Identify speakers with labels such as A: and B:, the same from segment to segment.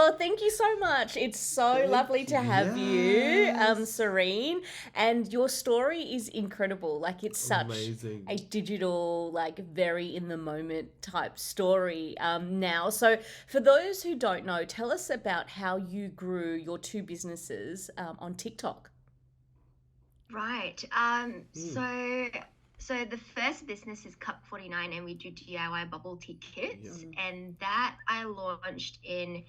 A: Oh, thank you so much. It's so lovely
B: Thank
A: to
B: you.
A: have you,
B: Yes.
A: Serene. And your story is incredible. Like, it's such a
B: Amazing.
A: digital, like, very in the moment type story now. So, for those who don't know, tell us about how you grew your two businesses on TikTok.
C: Right.
B: Mm.
C: So the first business is Cup 49, and we do DIY bubble tea
B: Yeah.
C: kits, and that I launched in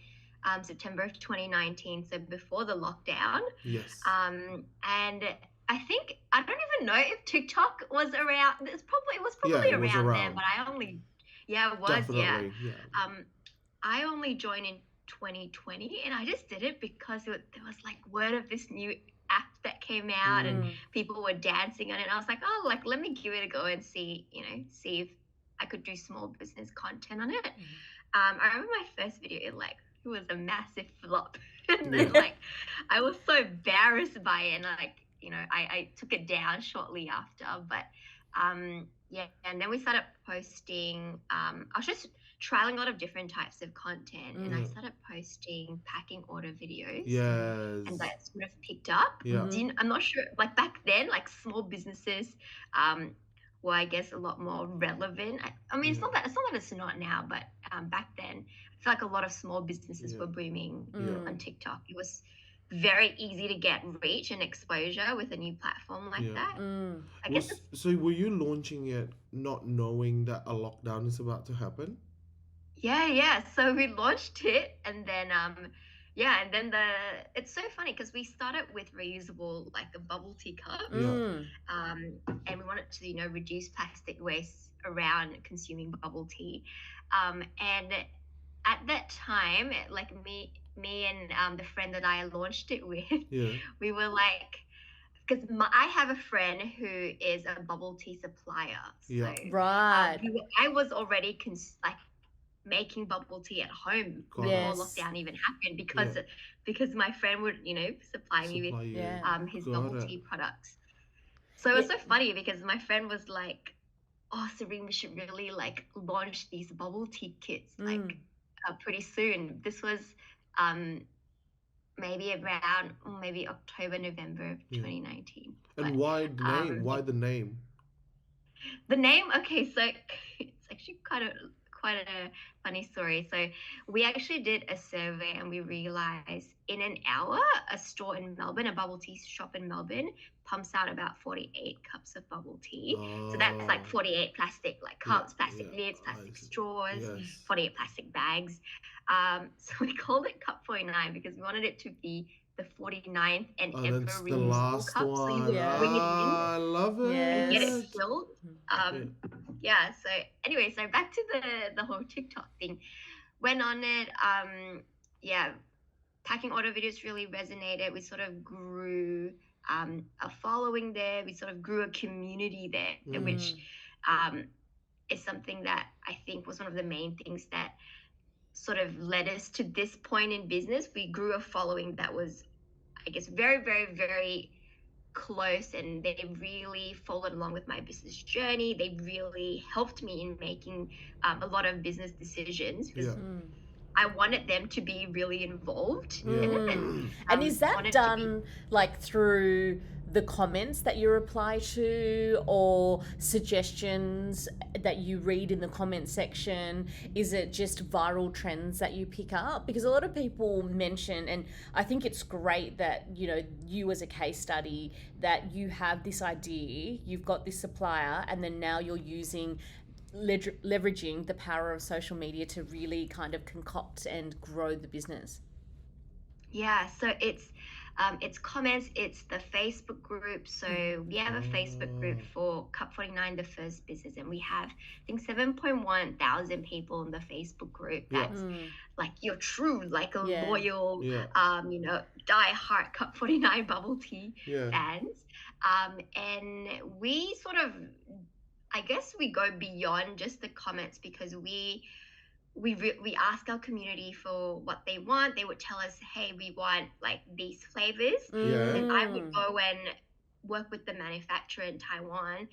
C: September of 2019, so before the lockdown.
B: Yes.
C: And I think I don't even know if TikTok was around. It was
B: Yeah,
C: probably
B: it was
C: around then,
B: around.
C: but I only, yeah, it was, yeah.
B: Definitely. Yeah.
C: Um, I only joined in 2020, and I just did it because there was like word of this new app that came out, and
B: Mm.
A: Mm.
C: people were dancing on it. I was like, oh, like let me give it a go and see, see if I could do small business content on it. I remember my first video, it was a massive flop, and then
B: Yeah.
A: Mm.
C: I was so embarrassed by it, and I took it down shortly after, but yeah, and then we started posting. I was just trialing a lot of different types of content, and I
B: Yeah.
C: started posting packing order videos, and
B: Yes.
C: that sort of picked up.
B: Yeah.
C: I'm not sure, like back then, like small businesses um, were, I guess, a lot more relevant. I mean,
B: Yeah.
C: it's not that it's not now, but back then, I feel like a lot of small businesses
B: Yeah.
C: were booming
B: Yeah.
C: on TikTok. It was very easy to get reach and exposure with a new platform like
B: Yeah.
C: that.
A: Mm.
C: I guess it's
B: So were you launching it not knowing that a lockdown is about to happen?
C: Yeah. So we launched it, and then yeah, and then it's so funny because we started with reusable, like the bubble tea cups,
B: Yeah.
A: Mm.
C: and we wanted to reduce plastic waste around consuming bubble tea, and at that time, like me and the friend that I launched it with,
B: Yeah.
C: we were like, because I have a friend who is a bubble tea supplier, so
B: Yeah.
A: Right.
C: I was already like making bubble tea at home
B: Got it.
C: before
A: Yes.
C: lockdown even happened,
B: Yeah.
C: because my friend would supply me with
B: Supply you.
A: Yeah.
C: his
B: Got
C: bubble
B: it.
C: tea products. So it
A: Yeah.
C: was so funny because my friend was like, "Oh, Serene, we should really like launch these bubble tea kits
A: Mm.
C: like pretty soon." This was um maybe around maybe October, November of
B: Yeah.
C: 2019. But
B: And why the name?
C: yeah,
B: Why the name?
C: the name, okay, so it's actually quite a funny story. So we actually did a survey, and we realized in an hour, a store in Melbourne, a bubble tea shop in Melbourne, pumps out about 48 cups of bubble tea. So that's like
B: Oh.
C: 48 plastic like
B: Yeah.
C: cups, plastic
B: Yeah.
C: lids,
B: I
C: plastic
B: see.
C: straws,
B: Yes.
C: 48 plastic bags. So we called it Cup 49 because we wanted it to be the 49th and
B: Oh,
C: ever
B: that's the
C: reusable
B: last
C: cup. So you
B: one.
C: would
A: Yeah.
C: bring it in
B: Ah, I love
C: and get it
A: Yes.
B: it.
C: filled.
B: Yeah.
C: Yeah. So anyway, so back to the whole TikTok thing. Went on it. Yeah, packing order videos really resonated. We sort of grew a following there. We sort of grew a community there,
B: Mm.
C: which
A: Mm.
C: um, is something that I think was one of the main things that sort of led us to this point in business. We grew a following that was, I guess, very, very, very close, and they really followed along with my business journey. They really helped me in making a lot of business decisions because
B: Yeah.
A: Mm.
C: I wanted them to be really involved
B: Yeah.
C: in it.
A: Mm. And is that
C: Wanted to be
A: done like through the comments that you reply to or suggestions that you read in the comment section? Is it just viral trends that you pick up? Because a lot of people mention, and I think it's great that, you as a case study, that you have this idea, you've got this supplier, and then now you're using leveraging the power of social media to really kind of concoct and grow the business.
C: Yeah, so it's comments, it's the Facebook group. So we have a Facebook group
B: Oh.
C: for Cup 49, the first business, and we have, I think, 7.1 thousand people in the Facebook group.
B: Yeah.
C: That's like your true, like a
A: Yeah.
C: loyal,
B: Yeah.
C: die hard Cup 49 bubble tea
B: Yeah.
C: fans. And we sort of, I guess we go beyond just the comments because we ask our community for what they want. They would tell us, hey, we want like these flavors.
B: Yeah.
C: Then I would
A: Mm.
C: go and work with the manufacturer in Taiwan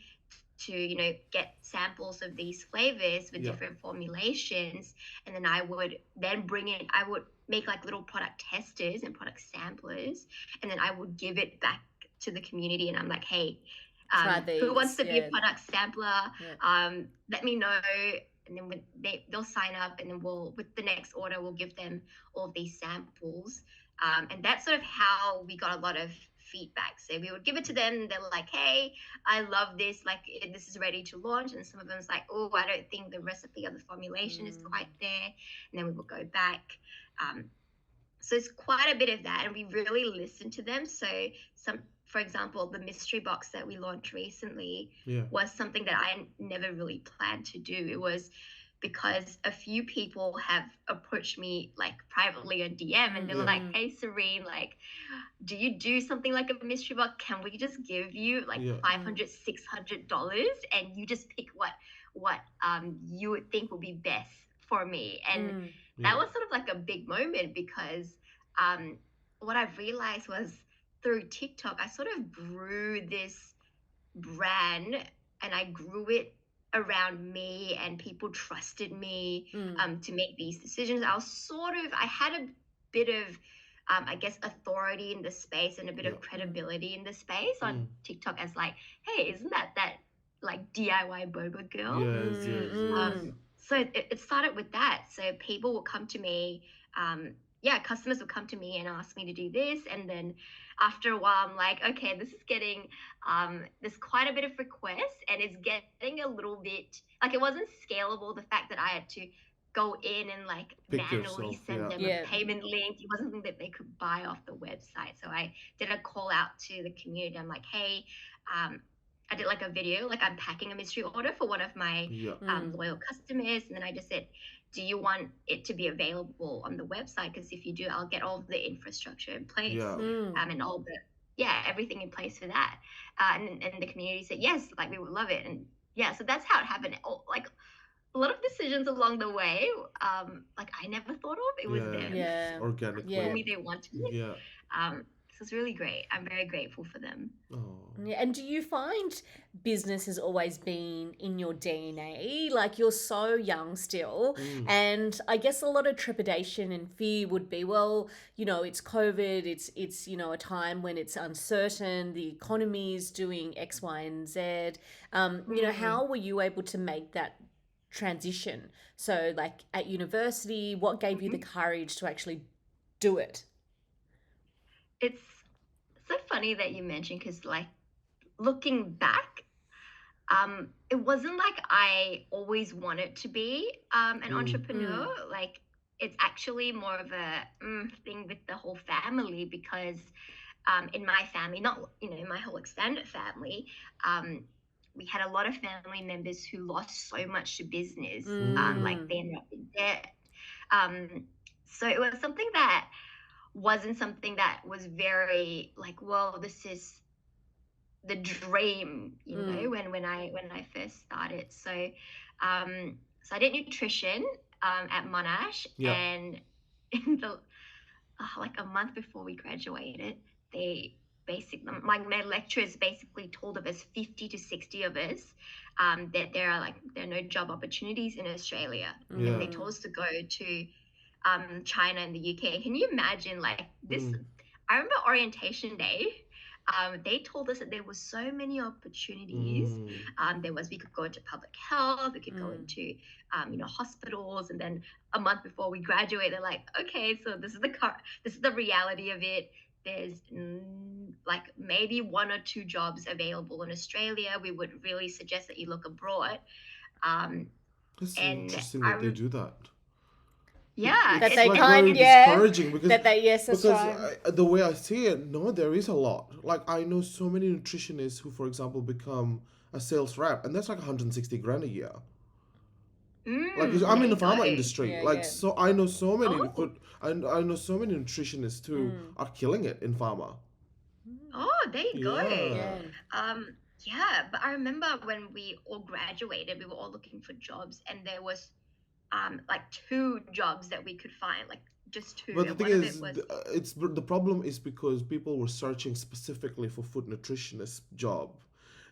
C: to get samples of these flavors with
B: Yeah.
C: different formulations, and then I would then I would make like little product testers and product samplers, and then I would give it back to the community, and I'm like, hey,
A: Try
C: who wants
A: these.
C: to be a
A: Yeah.
C: product sampler?
A: Yeah.
C: Let me know. And then they'll sign up, and then with the next order, we'll give them all of these samples. And that's sort of how we got a lot of feedback. So we would give it to them, and they're like, hey, I love this, like this is ready to launch. And some of them's like, oh, I don't think the recipe or the formulation is quite there. And then we will go back. So it's quite a bit of that, and we really listen to them. So for example, the mystery box that we launched recently
B: Yeah.
C: was something that I never really planned to do. It was because a few people have approached me like privately on DM, and they're
B: Yeah.
C: like, hey Serene, like, do you do something like a mystery box? Can we just give you like
B: Yeah.
C: $500, $600, and you just pick what you would think would be best for me? And that was sort of like a big moment, because what I've realized was through TikTok, I sort of grew this brand, and I grew it around me, and people trusted me to make these decisions. I had a bit of I guess authority in the space, and a bit
B: Yeah.
C: of credibility in the space on TikTok, as like, hey, isn't that like DIY boba girl?
B: Yes.
C: So it started with that. So people would come to me, customers would come to me and ask me to do this, and then after a while, I'm like, okay, this is getting there's quite a bit of requests, and it's getting a little bit like, it wasn't scalable. The fact that I had to go in and like
B: Pick
C: manually
B: yourself,
C: send
B: yeah.
C: them
A: Yeah.
C: a payment link, it wasn't something that they could buy off the website. So I did a call out to the community. I'm like, hey, I did like a video, like unpacking a mystery order for one of my
B: Yeah.
C: loyal customers, and then I just said, do you want it to be available on the website? Because if you do, I'll get all of the infrastructure in place,
B: Yeah.
C: and all the everything in place for that. And the community said yes, like we would love it. And so that's how it happened. Like a lot of decisions along the way, like I never thought of. It was them
A: Yeah.
B: Organically.
C: told me they wanted it.
B: Yeah.
C: So it's really great. I'm very grateful for them.
B: Oh.
A: Yeah, and do you find business has always been in your DNA? Like, you're so young still, and I guess a lot of trepidation and fear would be, well, it's COVID, it's a time when it's uncertain, the economy is doing X, Y, and Z. How were you able to make that transition? So, like at university, what gave you the courage to actually do it?
C: It's so funny that you mentioned, because like looking back, it wasn't like I always wanted to be an entrepreneur. Like, it's actually more of a thing with the whole family, because in my family, not in my whole extended family, we had a lot of family members who lost so much to business, like they ended up in debt. So it was something that wasn't something that was very like, well, this is the dream, when I first started. So so I did nutrition at Monash.
B: Yeah.
C: And in the like a month before we graduated, they basically, my lecturers basically told of us 50 to 60 of us that there are no job opportunities in Australia. And they told us to go to China and the UK. Can you imagine like this? I remember orientation day. They told us that there were so many opportunities. We could go into public health, we could go into hospitals, and then a month before we graduate, they're like, okay, so this is the reality of it. There's like maybe 1 or 2 jobs available in Australia. We would really suggest that you look abroad.
B: It's
C: and
B: interesting that they do that.
C: Yeah,
A: That
B: It's
A: they
B: like
A: kind-
B: very
A: yeah,
B: discouraging, because
A: That they, yes, that's
B: because
A: right.
B: the way I see it, no, there is a lot. Like, I know so many nutritionists who, for example, become a sales rep, and that's like 160 grand a year. Like, I'm in the pharma industry,
A: Yeah,
B: like,
A: yeah.
B: so I know so many
C: Oh.
B: food, and I know so many nutritionists who are killing it in pharma.
C: Oh, there you go.
B: Yeah.
C: Yeah, but I remember when we all graduated, we were all looking for jobs, and there was like 2 jobs that we could find, like just 2.
B: But the
C: and
B: thing
C: one of
B: is,
C: it was
B: the problem is because people were searching specifically for food nutritionist job,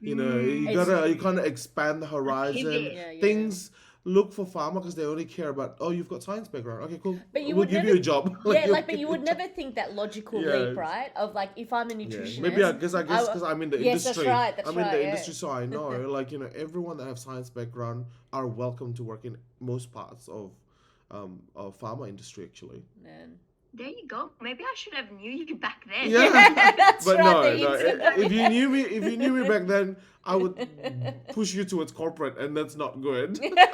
B: You
A: It's
B: gotta kind of expand the
C: A
B: horizon.
C: pivot.
A: yeah.
B: Things look for pharma because they only care about, oh, you've got science background. Okay, cool.
A: But you
B: We'll
A: would
B: give
A: never,
B: you a job.
A: yeah,
B: You'll
A: like, but
B: give
A: you
B: you a
A: would
B: job.
A: never think that logical leap,
B: Yeah.
A: right? Of like, if I'm a
B: Yeah,
A: nutritionist,
B: maybe I guess
A: I,
B: because I'm in the
A: yes, that's
B: industry.
A: right, that's
B: I'm in
A: right,
B: the
A: yeah.
B: industry, so I know everyone that have science background are welcome to work in most parts of pharma industry actually.
A: Man.
C: There you go. Maybe I should have knew you back then.
B: Yeah,
A: That's
B: but
A: right.
B: no,
A: The
B: no.
A: internet.
B: If you knew me back then, I would push you towards corporate, and that's not good.
C: Yeah.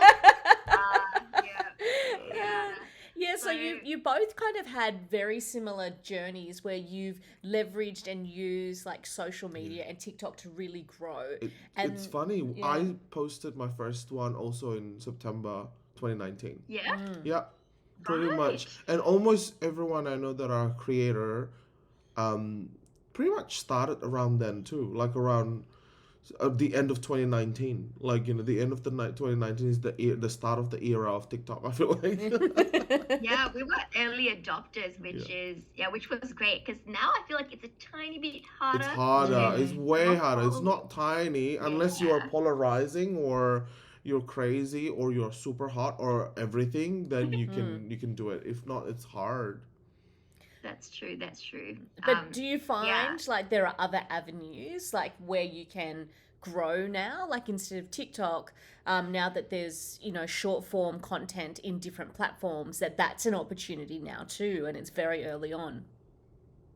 A: Yeah, so
C: So
A: you both kind of had very similar journeys where you've leveraged and used like social media and TikTok to really grow.
B: It's
A: And
B: funny.
A: yeah.
B: I posted my first one also in September 2019.
C: yeah,
B: Yeah, pretty
C: right.
B: much. And almost everyone I know that are a creator, um, pretty much started around then too. Like around the end of 2019. Like the end of the night 2019 is the start of the era of TikTok. I feel like.
C: Yeah, we were early adopters, which was great because now I feel like it's a tiny bit harder.
B: It's harder.
C: to
B: It's way
C: not
B: harder. It's
C: follow.
B: not tiny unless you are
C: Yeah.
B: polarizing or you're crazy or you're super hot or everything. Then you can do it. If not, it's hard.
C: That's true. That's true.
A: But do you find
C: yeah.
A: like there are other avenues like where you can grow now, like instead of TikTok, now that there's short form content in different platforms, that's an opportunity now too, and it's very early on.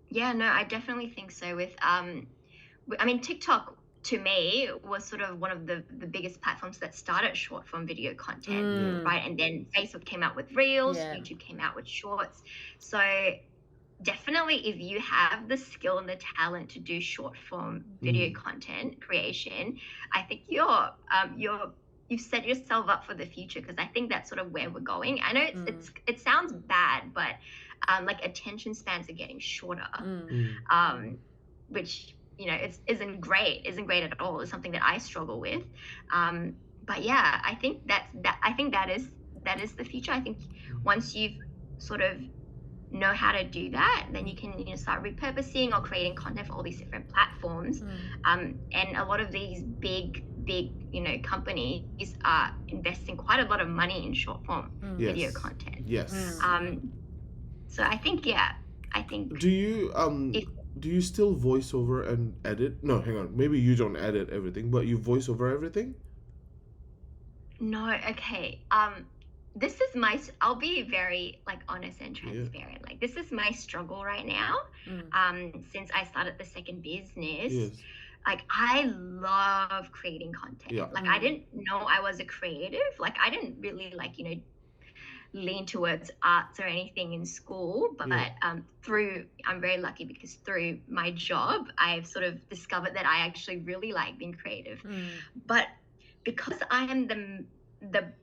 C: Yeah, no, I definitely think so. I mean, TikTok to me was sort of one of the biggest platforms that started short form video content, right? And then Facebook came out with Reels,
A: Yeah.
C: YouTube came out with Shorts. So definitely, if you have the skill and the talent to do short form video content creation, I think you've set yourself up for the future because I think that's sort of where we're going. I know it sounds bad, but like attention spans are getting shorter, which isn't great at all. It's something that I struggle with. But yeah, I think that is the future. I think once you've sort of know how to do that, then you can start repurposing or creating content for all these different platforms. And a lot of these big companies are investing quite a lot of money in short form video content.
B: Yes.
C: So I think
B: Do you still voice over and edit? No, hang on. Maybe you don't edit everything, but you voice over everything?
C: No, okay. I'll be very like honest and transparent. Like this is my struggle right now. Since I started the second business.
B: Yes.
C: Like I love creating content.
B: Yeah.
C: Like I didn't know I was a creative. Like I didn't really lean towards arts or anything in school, but I'm very lucky because through my job I've sort of discovered that I actually really like being creative. But because I am the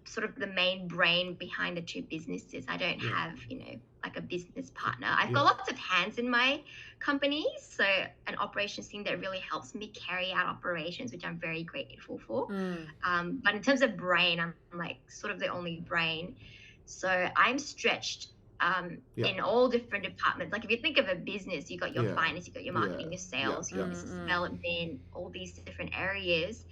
C: sort of the main brain behind the two businesses, I don't have like a business partner. I've got lots of hands in my company, so an operations team that really helps me carry out operations, which I'm very grateful for. But in terms of brain, I'm like sort of the only brain, so I'm stretched in all different departments. Like if you think of a business, you got your finance, you got your marketing, your sales, your business development, all these different areas.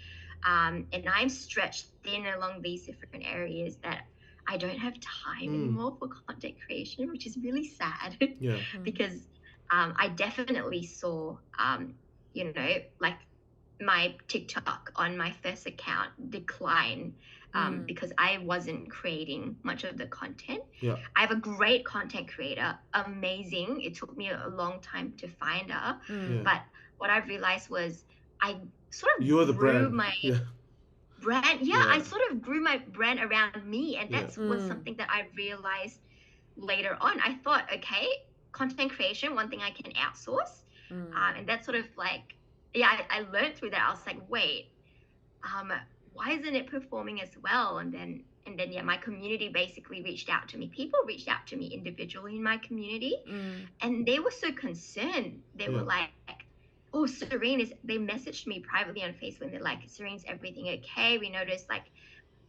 C: And I'm stretched thin along these different areas that I don't have time anymore for content creation, which is really sad. Because I definitely saw, like my TikTok on my first account decline because I wasn't creating much of the content. I have a great content creator, amazing. It took me a long time to find her, but what I realized was I sort of
B: You're the
C: grew
B: brand.
C: my brand. I sort of grew my brand around me, and that was something that I realized later on. I thought, okay, content creation, one thing I can outsource, and that's sort of like, I learned through that. I was like, wait, why isn't it performing as well? And then my community basically reached out to me. People reached out to me individually in my community, and they were so concerned. They were like, oh, Serene they messaged me privately on Facebook and they're like, Serene's everything okay? We noticed like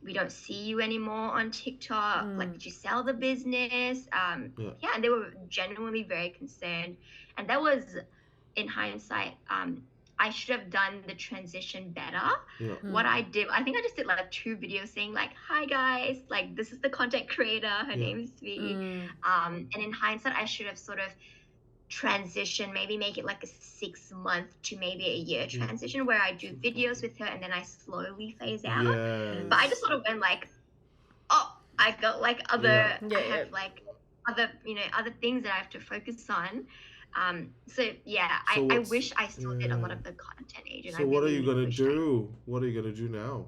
C: we don't see you anymore on TikTok. Like, did you sell the business? And they were genuinely very concerned. And that was, in hindsight, I should have done the transition better.
B: Yeah.
C: What I did, I think I just did like 2 videos saying like, "Hi guys, like this is the content creator. Her
B: Yeah.
C: name is Sweetie."
A: Mm.
C: And in hindsight, I should have sort of transition, maybe make it like a 6 month to maybe a year transition where I do videos with her and then I slowly phase out.
B: Yes.
C: But I just sort of went like, oh, I got like other,
B: Yeah.
A: Yeah,
C: I have like other, other things that I have to focus on. So yeah,
B: So
C: I
B: what's-
C: wish I still did a lot
B: yeah.
C: of the content agent.
B: So
C: I
B: what are
C: really
B: you gonna
C: wished I-
B: do? What are you gonna do now?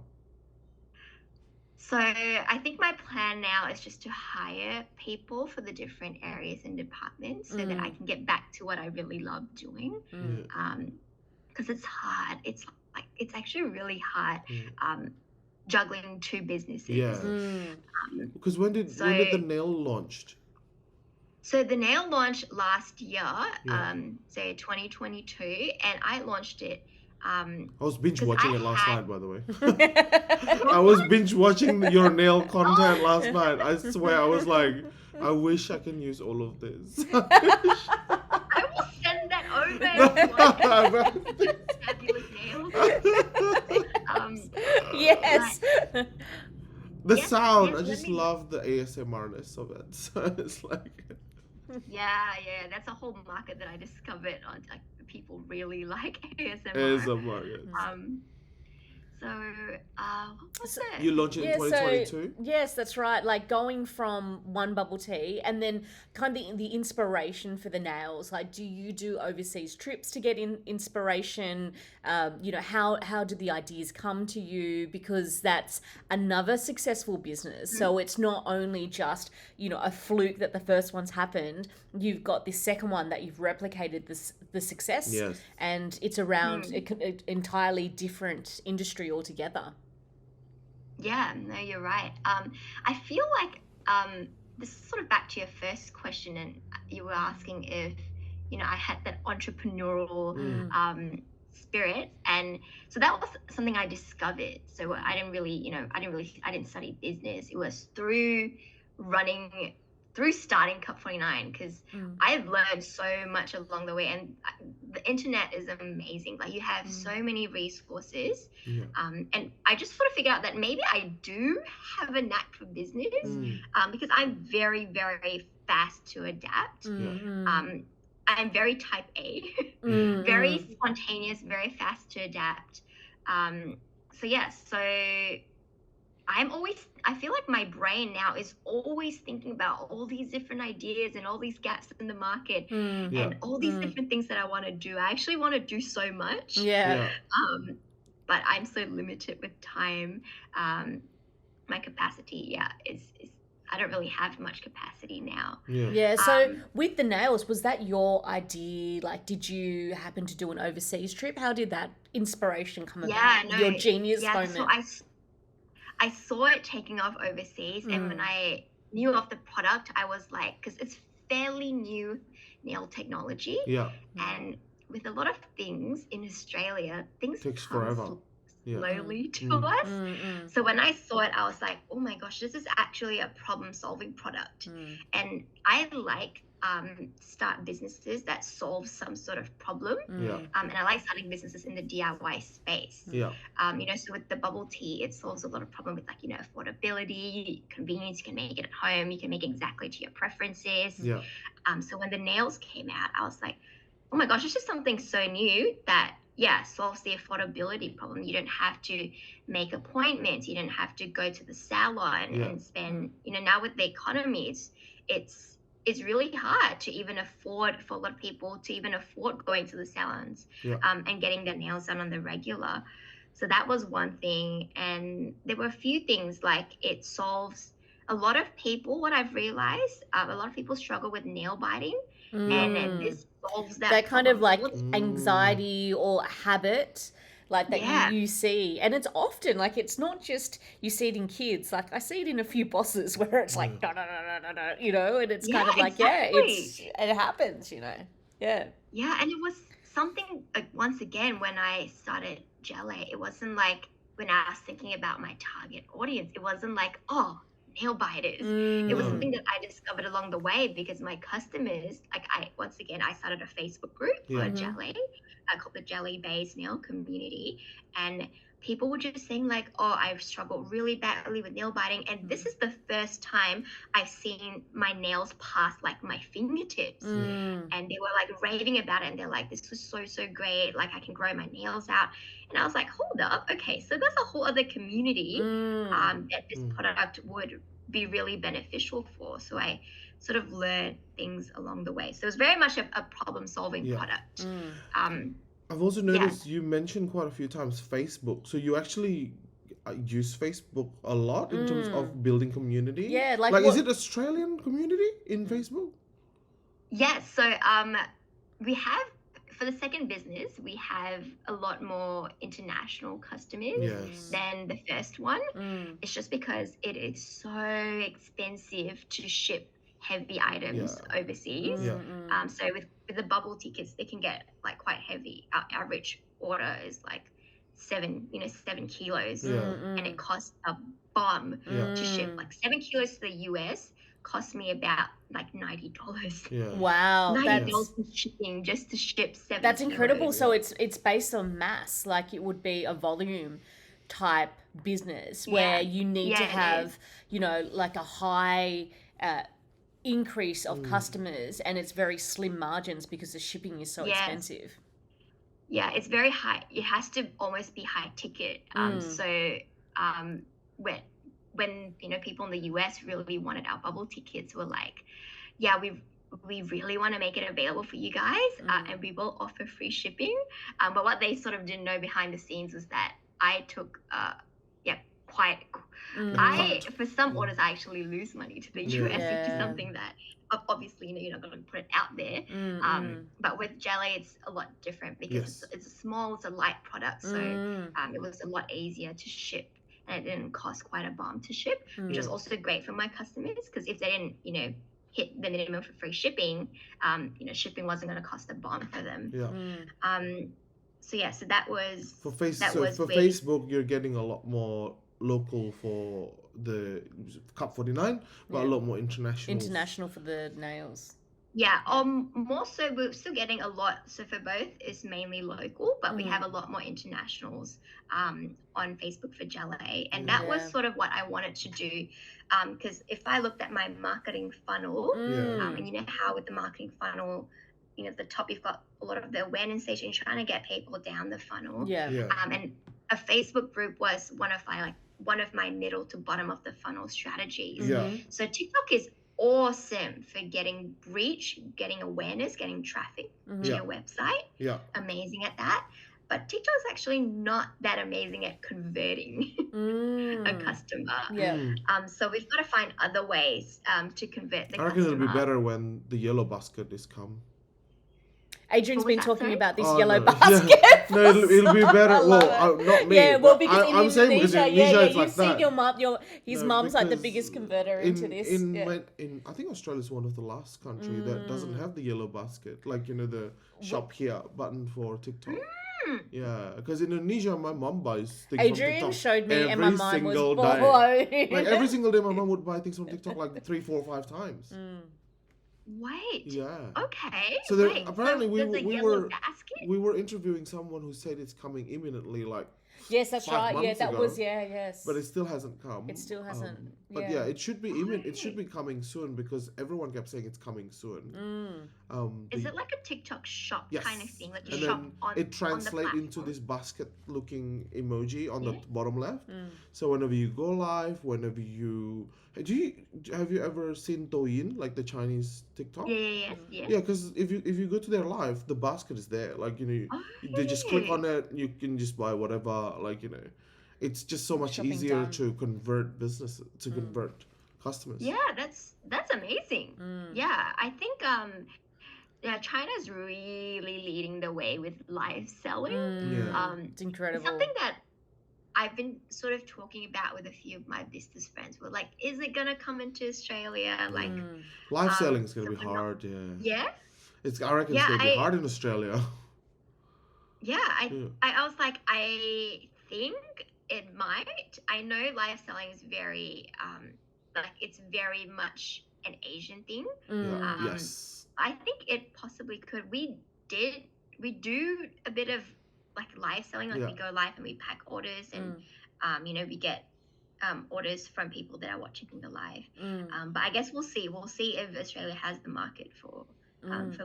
C: So I think my plan now is just to hire people for the different areas and departments so that I can get back to what I really love doing.
A: Mm.
C: Because it's hard. It's actually really hard
B: Yeah.
C: juggling 2 businesses.
B: Yeah.
A: Mm.
B: Because when did the nail launched?
C: So the nail launched last year,
B: Yeah.
C: so 2022, and I launched it.
B: I was binge
C: 'Cause
B: watching
C: I
B: it last
C: had-
B: night, by the way. I was binge watching your nail content last night. I swear, I was like, I wish I can use all of this.
C: I will send that over. If you want fabulous nails.
A: Yes.
B: The
C: Yes,
B: sound,
C: yes,
B: I
C: let
B: just
C: me-
B: love the ASMRness of it. So it's like,
C: Yeah, that's a whole market that I discovered on like people really like ASMR.
B: ASMR. Yes.
C: So what was it?
B: You launched it in
A: Yeah,
B: 2022?
A: yes, that's right. Like going from one bubble tea and then kind of the inspiration for the nails. Like, do you do overseas trips to get inspiration? How do the ideas come to you? Because that's another successful business. So it's not only just, a fluke that the first one's happened. You've got this second one that you've replicated the success.
B: Yes.
A: And it's around an entirely different industry altogether.
C: Yeah, no, you're right. I feel like this is sort of back to your first question, and you were asking if I had that entrepreneurial spirit, and so that was something I discovered. So I didn't study business. It was through starting Cup 49 because I've learned so much along the way, and the internet is amazing. Like you have so many resources, and I just sort of figured out that maybe I do have a knack for business because I'm very, very fast to adapt. I'm very type A, very spontaneous, very fast to adapt. So I feel like my brain now is always thinking about all these different ideas and all these gaps in the market and all these different things that I want to do. I actually want to do so much.
A: Yeah.
C: But I'm so limited with time. My capacity, is I don't really have much capacity now.
A: Yeah, so with the nails, was that your idea? Like, did you happen to do an overseas trip? How did that inspiration come about? Your genius moment.
C: So I saw it taking off overseas, and when I knew of the product, I was like, because it's fairly new nail technology.
B: Yeah.
C: And with a lot of things in Australia, things
B: Takes
C: come
B: forever.
C: slowly to us. So when I saw it, I was like, oh my gosh, this is actually a problem-solving product. And I like start businesses that solve some sort of problem. And I like starting businesses in the DIY space. So with the bubble tea, it solves a lot of problem with affordability, convenience. You can make it at home. You can make it exactly to your preferences. So when the nails came out, I was like, oh my gosh, it's just something so new that solves the affordability problem. You don't have to make appointments. You don't have to go to the salon and spend, now with the economy, it's really hard to even afford for a lot of people to even afford going to the salons and getting their nails done on the regular. So that was one thing. And there were a few things like it solves a lot of people. What I've realized, a lot of people struggle with nail biting. And this solves that
A: kind of like
C: problem.
A: anxiety or habit like that you see, and it's often like it's not just you see it in kids. Like I see it in a few bosses where it's like no, and it's kind of like it happens, yeah.
C: And it was something like once again when I started Gellae, it wasn't like when I was thinking about my target audience, it wasn't like nail biters. It was something that I discovered along the way because my customers, like I started a Facebook group for
B: Yeah.
C: Gellae, called the Gellae Based Nail Community, and people were just saying like, oh, I've struggled really badly with nail biting, and this is the first time I've seen my nails past like my fingertips. And they were like raving about it, and they're like, this was so great, like I can grow my nails out. And I was like, hold up, okay, so there's a whole other community that this product would be really beneficial for. So I sort of learned things along the way. So it was very much a problem solving product.
B: I've also noticed you mentioned quite a few times Facebook. So you actually use Facebook a lot in terms of building community.
A: Yeah, like
B: is it Australian community in Facebook?
C: Yes. So we have, for the second business, we have a lot more international customers than the first one. It's just because it is so expensive to ship heavy items overseas. So with the bubble tickets, they can get like quite heavy. Our average order is like 7 kilos, and it costs a bomb to ship. Like 7 kilos to the US cost me about like $90.
A: Wow,
C: $90 for shipping just to ship 7
A: that's incredible.
C: kilos.
A: So it's based on mass, like it would be a volume type business where you need to have, you know, like a high increase of customers, and it's very slim margins because the shipping is so expensive.
C: Yeah, it's very high. It has to almost be high ticket. So when you know, people in the US really wanted our bubble tickets, were like, yeah, we really want to make it available for you guys, and we will offer free shipping. But what they sort of didn't know behind the scenes was that I took for some orders I actually lose money to the US, which is something that obviously, you know, you're not going to put it out there. But with Gellae, it's a lot different because it's a light product, so it was a lot easier to ship, and it didn't cost quite a bomb to ship, which was also great for my customers, because if they didn't, you know, hit the minimum for free shipping, you know, shipping wasn't going to cost a bomb for them. So that was
B: for Facebook. You're getting a lot more local for the Cup 49, but a lot more international
A: for the nails.
C: More so we're still getting a lot. So for both, it's mainly local, but we have a lot more internationals on Facebook for Gellae, and that was sort of what I wanted to do, because if I looked at my marketing funnel, and you know how with the marketing funnel, you know, at the top you've got a lot of the awareness stage and trying to get people down the funnel. And a Facebook group was one of my middle to bottom of the funnel strategies. So TikTok is awesome for getting reach, getting awareness, getting traffic to your website. Amazing at that. But TikTok is actually not that amazing at converting a customer. So we've got to find other ways to convert the customer.
B: I reckon it'll be better when the yellow basket is come.
A: Adrian's been talking about this yellow
B: basket. It'll be better. Well, not me.
A: Yeah, well, because in
B: I'm saying because in Indonesia it's like
A: you've
B: that.
A: seen your mum, his mum's like the biggest converter into this.
B: I think Australia's one of the last country that doesn't have the yellow basket, like, you know, the shop here button for TikTok. Yeah, because in Indonesia, my mum buys things
A: Adrian
B: from TikTok
A: showed me, and my mind was blown.
B: Like every single day, my mum would buy things from TikTok like 3, 4, 5 times.
C: Wait.
B: Yeah.
C: Okay.
B: So there, apparently
C: we
B: were interviewing someone who said it's coming imminently, like.
A: Yes, that's right. Yeah, that
B: ago,
A: was yes.
B: But it still hasn't come.
A: It still hasn't.
B: But it should be it should be coming soon, because everyone kept saying it's coming soon.
C: Is it like a TikTok shop kind of thing? Like you
B: and
C: shop
B: then
C: on
B: it translates into this basket-looking emoji on the bottom left. So whenever you go live, whenever you have you ever seen Douyin, like the Chinese TikTok?
C: Yeah.
B: Yeah, because if you go to their live, the basket is there. Like, you know, they just click on it, you can just buy whatever. Like, you know, it's just so much easier to convert businesses, to convert customers.
C: Yeah, that's amazing. Yeah, I think China's really leading the way with live selling.
A: It's incredible.
C: It's something that I've been sort of talking about with a few of my business friends. We're like, is it gonna come into Australia? Like,
B: live selling is gonna be hard. I reckon it's gonna be hard in Australia.
C: I was like, I think it might. I know live selling is very like it's very much an Asian thing.
B: Yeah.
A: Mm.
B: Yes.
C: I think it possibly could. We do a bit of like live selling, like
B: Yeah.
C: we go live and we pack orders, and we get orders from people that are watching the live. But I guess we'll see. We'll see if Australia has the market for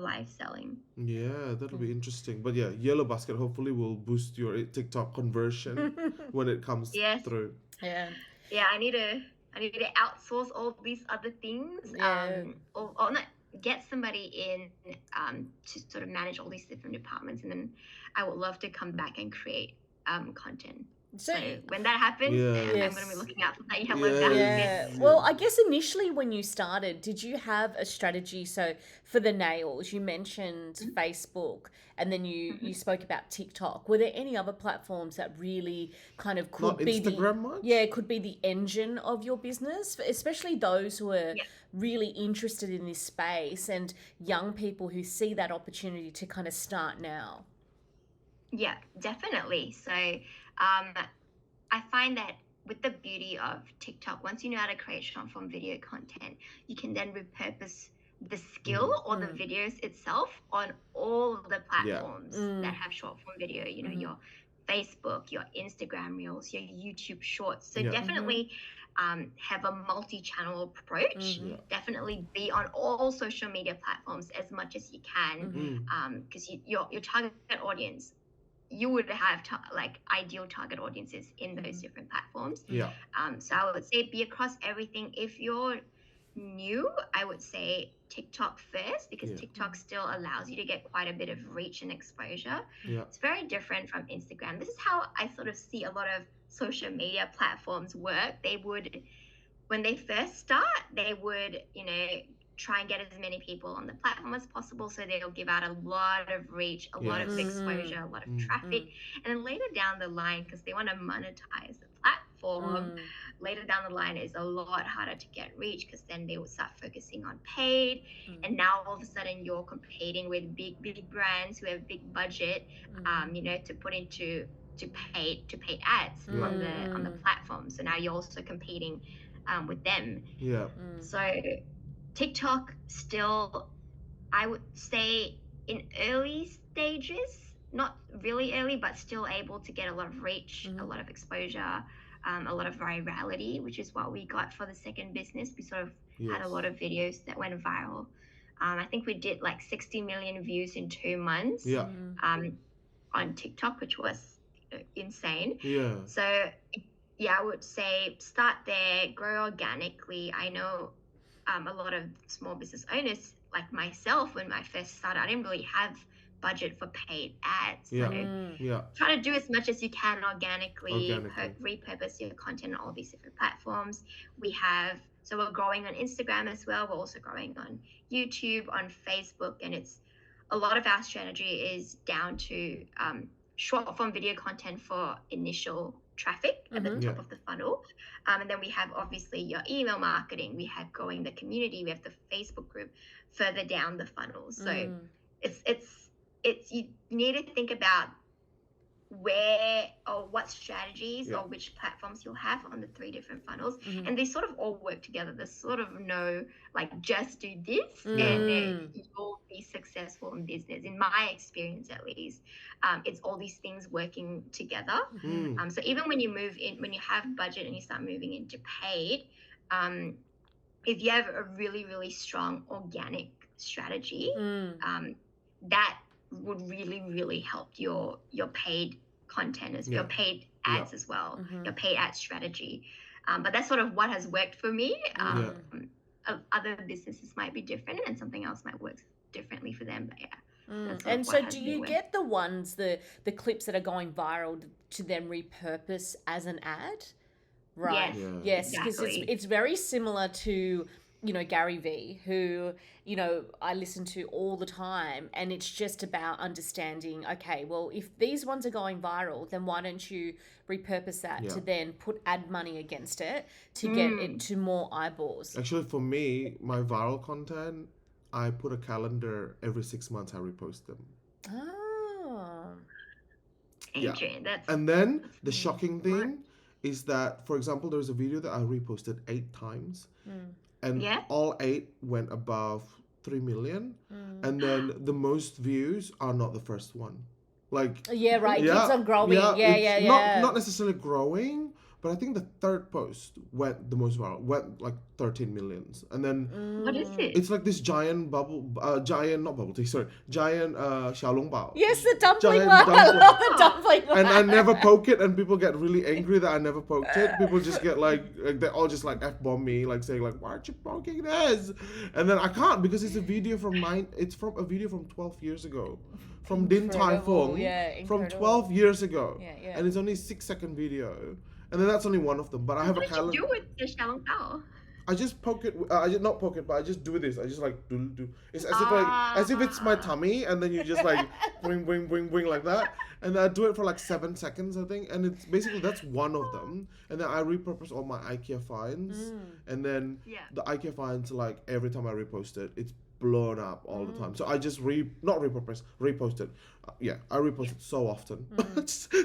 C: live selling.
B: Yeah, that'll be interesting. But yeah, Yellow Basket hopefully will boost your TikTok conversion when it comes
C: Yes.
B: through.
A: Yeah.
C: Yeah, I need to outsource all these other things.
A: Yeah.
C: Or not get somebody in to sort of manage all these different departments, and then I would love to come back and create content. So when that happens,
B: Yeah.
C: I'm going to be looking out for that yellow
B: Yes.
C: basket.
A: Yeah. Well, I guess initially when you started, did you have a strategy? So for the nails, you mentioned Facebook, and then you spoke about TikTok. Were there any other platforms that really kind of could
B: Not
A: be
B: Instagram much?
A: could be the engine of your business, especially those who are really interested in this space and young people who see that opportunity to kind of start now?
C: Yeah, definitely. So I find that with the beauty of TikTok, once you know how to create short form video content, you can then repurpose the skill or the videos itself on all of the platforms that have short form video, your Facebook, your Instagram Reels, your YouTube Shorts. So definitely have a multi-channel approach. Definitely be on all social media platforms as much as you can, because your target audience, you would have ideal target audiences in those different platforms.
B: Yeah.
C: So I would say be across everything. If you're new, I would say TikTok first, because TikTok still allows you to get quite a bit of reach and exposure.
B: Yeah.
C: It's very different from Instagram. This is how I sort of see a lot of social media platforms work. They would, when they first start, they would, try and get as many people on the platform as possible. So they'll give out a lot of reach, a lot of exposure, a lot of traffic. And then later down the line, because they want to monetize the platform, later down the line is a lot harder to get reach, because then they will start focusing on paid. And now all of a sudden you're competing with big brands who have big budget, to put into to paid ads on the platform. So now you're also competing with them.
B: Yeah.
C: So TikTok still, I would say, in early stages, not really early, but still able to get a lot of reach, a lot of exposure, a lot of virality, which is what we got for the second business. We sort of had a lot of videos that went viral. I think we did like 60 million views in 2 months on TikTok, which was insane.
B: Yeah.
C: So yeah, I would say start there, grow organically. I know a lot of small business owners like myself, when I first started, I didn't really have budget for paid ads. So try to do as much as you can organically. Repurpose your content on all these different platforms. So we're growing on Instagram as well. We're also growing on YouTube, on Facebook, and it's a lot of our strategy is down to short form video content for initial traffic at the top of the funnel. And then we have obviously your email marketing, we have growing the community, we have the Facebook group further down the funnel. So it's you need to think about where or what strategies or which platforms you'll have on the 3 different funnels, and they sort of all work together. There's sort of no like just do this and you'll be successful in business. In my experience, at least, it's all these things working together. So even when you have budget and you start moving into paid, if you have a really, really strong organic strategy, that would really, really help your paid content as your paid ads as well, your paid ad strategy. But that's sort of what has worked for me. Other businesses might be different, and something else might work differently for them. But yeah.
A: And so do you get the ones, the clips that are going viral to then repurpose as an ad? Right. Yes, because it's very similar to, Gary Vee, who, I listen to all the time, and it's just about understanding, okay, well, if these ones are going viral, then why don't you repurpose that to then put ad money against it to get it to more eyeballs?
B: Actually, for me, my viral content, I put a calendar every 6 months. I repost them.
A: Oh.
C: Adrian,
B: and then the shocking thing is that, for example, there was a video that I reposted 8 times, and
C: Yeah.
B: all 8 went above 3 million, and then the most views are not the first one. Like,
A: Yeah, right. It
B: yeah,
A: keeps on growing.
B: yeah,
A: Yeah,
B: it's
A: yeah.
B: not necessarily growing, but I think the third post went the most viral, went like 13 millions, and then
C: What is it?
B: it's like this giant not bubble tea, sorry, giant xiaolong bao.
A: Yes, the dumpling
B: Giant
A: one. I
B: dumpling.
A: love the dumpling one.
B: And I never poke it, and people get really angry that I never poked it. People just get like they all just like f-bomb me, like saying like, why aren't you poking this? And then I can't, because it's a video from 12 years ago, from Din Tai
A: Incredible,
B: Fung,
A: yeah,
B: from
A: incredible.
B: 12 years ago,
A: Yeah.
B: and it's only a 6-second video, and then that's only one of them. But I have
C: What
B: a
C: did you
B: calendar.
C: do with the xiaolong bao?
B: I just poke it. I just not poke it, but I just do this. I just like do. It's as if it's my tummy, and then you just like bring like that, and then I do it for like 7 seconds, I think, and it's basically that's one of them, and then I repurpose all my IKEA finds, and then the IKEA finds, like every time I repost it, it's blown up all the time. So I just repost it. I repost it so often.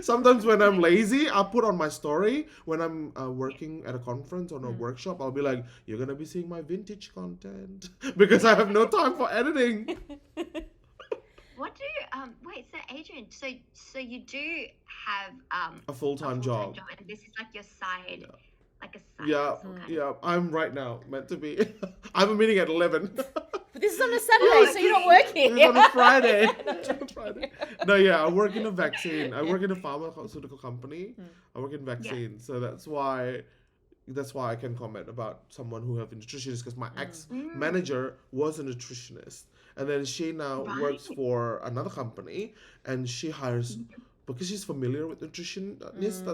B: Sometimes when I'm lazy, I'll put on my story. When I'm working at a conference or a workshop, I'll be like, you're going to be seeing my vintage content because I have no time for editing.
C: What do you wait, so Adrian, so you do have
B: A full-time job.
C: and this is like your side, like a side
B: Yeah,
C: hustle kind of
B: yeah. I'm right now meant to be. I have a meeting at 11.
A: But this is on a Saturday, so you're not working.
B: It's on a Friday. No, yeah, I work in a vaccine. I work in a pharmaceutical company. I work in vaccine, so that's why I can comment about someone who have a nutritionist, because my ex-manager was a nutritionist, and then she now works for another company, and she hires because she's familiar with nutritionists.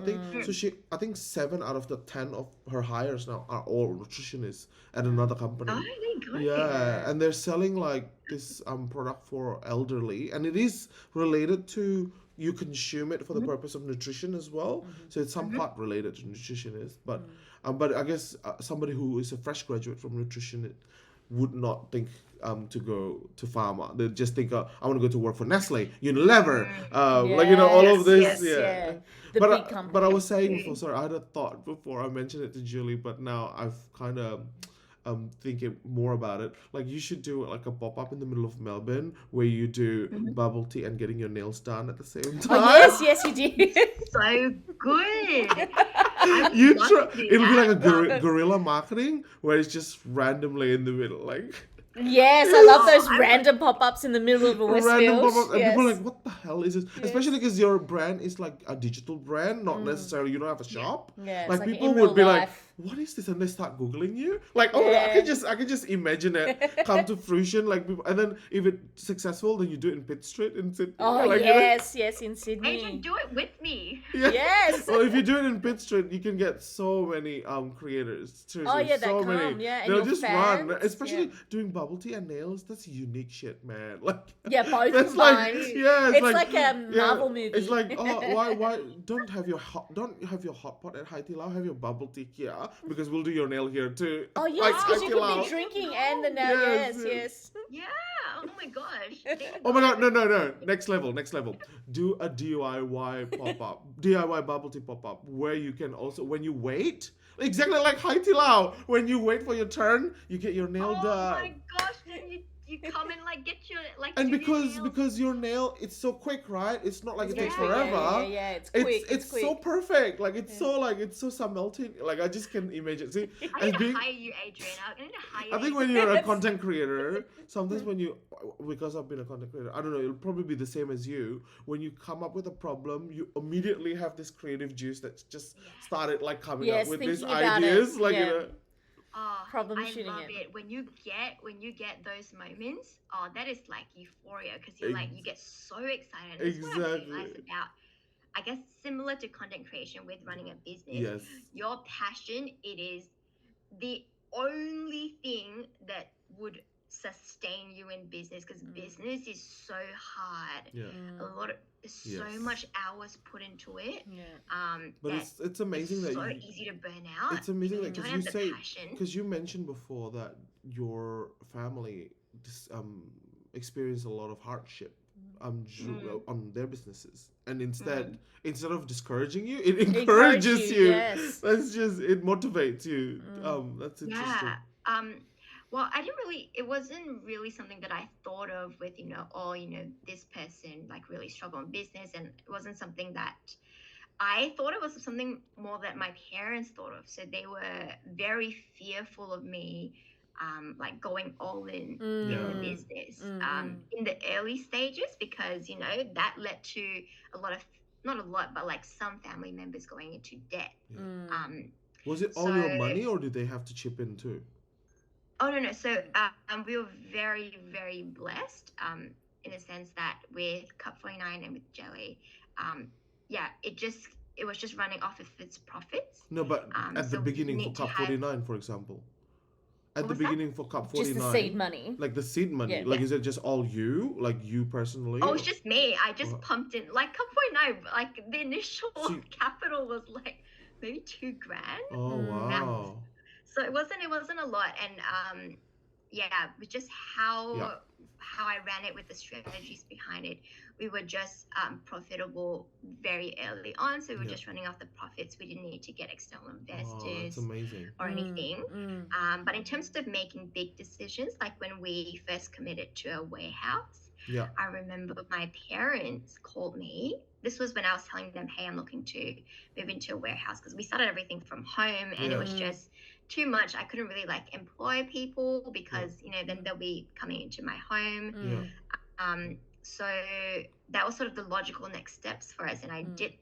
B: I think 7 out of the 10 of her hires now are all nutritionists at another company.
C: Oh my god.
B: Yeah, and they're selling like this product for elderly, and it is related to, you consume it for the purpose of nutrition as well. So it's some part related to nutritionists, but I guess somebody who is a fresh graduate from nutrition would not think to go to pharma. They just think, I want to go to work for Nestle, Unilever, like all of this.
A: The
B: but
A: big company.
B: But I was saying before, sorry, I had a thought before I mentioned it to Julie, but now I've kind of thinking more about it. Like, you should do like a pop-up in the middle of Melbourne where you do bubble tea and getting your nails done at the same time.
A: Oh, yes, you do.
C: So good.
B: It'll be like a guerrilla marketing where it's just randomly in the middle, like
A: Yes, I love those random pop-ups in the middle of a Westfield.
B: random pop-up, and
A: Yes.
B: people are like, what the hell is this? Especially because your brand is like a digital brand, not necessarily, you don't have a shop.
A: Yeah, it's
B: Like,
A: like
B: people
A: in
B: would
A: real
B: be like,
A: life.
B: what is this? And they start Googling you. Like, I
A: Yeah.
B: can just imagine it come to fruition. Like, people, and then if it's successful, then you do it in Pitt Street in Sydney.
A: Oh,
B: like,
A: yes, in
C: Adrian,
A: Sydney.
C: do it with me.
B: Yeah.
A: Yes.
B: Well, if you do it in Pitt Street, you can get so many creators. Seriously,
A: Oh, yeah, they
B: so
A: come,
B: many.
A: yeah, and
B: They'll
A: your
B: just
A: fans,
B: run. Especially
A: yeah.
B: doing bubble tea and nails. That's unique shit, man. Like,
A: Yeah, both
B: that's
A: combined.
B: like, yeah,
A: It's like a Marvel movie.
B: It's like, oh, why don't have your hot pot at Hai Di Lao? Have your bubble tea here, because we'll do your nail here too.
A: Oh, yes,
B: Like
A: because you
B: Hai Di
A: could
B: Lao.
A: be drinking and the nail.
B: Yes,
A: Yes.
C: Yeah. Oh my gosh. There you
B: Oh my
C: go.
B: god, no. Next level. Do a DIY pop-up. DIY bubble tea pop-up where you can also, when you wait, exactly like Hai Di Lao, when you wait for your turn, you get your nail
C: Oh
B: done.
C: my gosh. Then you come and like get your like.
B: And
C: do your nails.
B: because your nail, it's so quick, right? It's not like it takes
C: Yeah,
B: forever.
A: Yeah, it's quick.
B: It's
A: quick.
B: so perfect. Like, it's so simultaneous. Like, I just can imagine. See,
C: I
B: as
C: need to
B: being,
C: hire you, Adrian. I need to hire
B: I think
C: you.
B: when you're a content creator, sometimes because I've been a content creator, I don't know, it'll probably be the same as you. When you come up with a problem, you immediately have this creative juice that's just started like coming
A: Yes,
B: up with these
A: thinking about
B: ideas.
A: it.
B: Like,
A: Yeah.
C: Oh,
A: Problem
C: I
A: shooting
C: love
A: it.
C: it. When you get those moments, oh, that is like euphoria, because you're like, you get so excited. That's what I realized
B: Exactly.
C: about, I guess, similar to content creation with running a business.
B: Yes.
C: Your passion, it is the only thing that would sustain you in business, because business is so hard.
B: Yeah.
C: A lot of so
B: Yes.
C: much hours put into it.
A: Yeah.
B: But
C: that
B: it's amazing
C: it's
B: that
C: so
B: you,
C: easy to burn out.
B: it's amazing
C: if
B: that
C: you
B: because
C: don't
B: you
C: have the
B: say,
C: passion.
B: because you mentioned before that your family experienced a lot of hardship on their businesses, and instead of discouraging you, it
A: Encourage
B: encourages
A: you,
B: you.
A: yes.
B: It motivates you. That's interesting.
C: Yeah. Well, it wasn't really something that I thought of with, this person like really struggled in business. And it wasn't something that I thought it was something more that my parents thought of. So they were very fearful of me, like going all in the
B: Yeah.
C: business in the early stages, because, that led to a lot of, not a lot, but like some family members going into debt.
B: Yeah.
C: Um,
B: Was it all
C: so
B: your money, or did they have to chip in too?
C: Oh no, no. So we were very, very blessed in a sense that with Cup 49 and with Gellae, yeah, it was just running off of its profits.
B: No, but at the
C: So we
B: beginning for
C: need to
B: Cup
C: have
B: 49, for example. At
C: what
B: the
C: was that?
B: beginning for Cup
A: Just
B: 49,
A: the seed money.
B: like the seed money,
A: Yeah.
B: like is it just all you, like you personally?
C: Oh,
B: or-
C: it's just me. I just
B: or-
C: pumped in like Cup 49. Like the initial
B: So you-
C: capital was like maybe $2,000.
B: Oh wow.
C: So it wasn't a lot. And yeah, with just how I ran it with the strategies behind it, we were just profitable very early on. So we were just running off the profits. We didn't need to get external
B: Oh, that's
C: investors
B: amazing.
C: or anything. But in terms of making big decisions, like when we first committed to a warehouse,
B: Yeah.
C: I remember my parents called me. This was when I was telling them, hey, I'm looking to move into a warehouse, because we started everything from home, and it was just too much. I couldn't really like employ people because, then they'll be coming into my home.
B: Yeah.
C: So that was sort of the logical next steps for us. And I did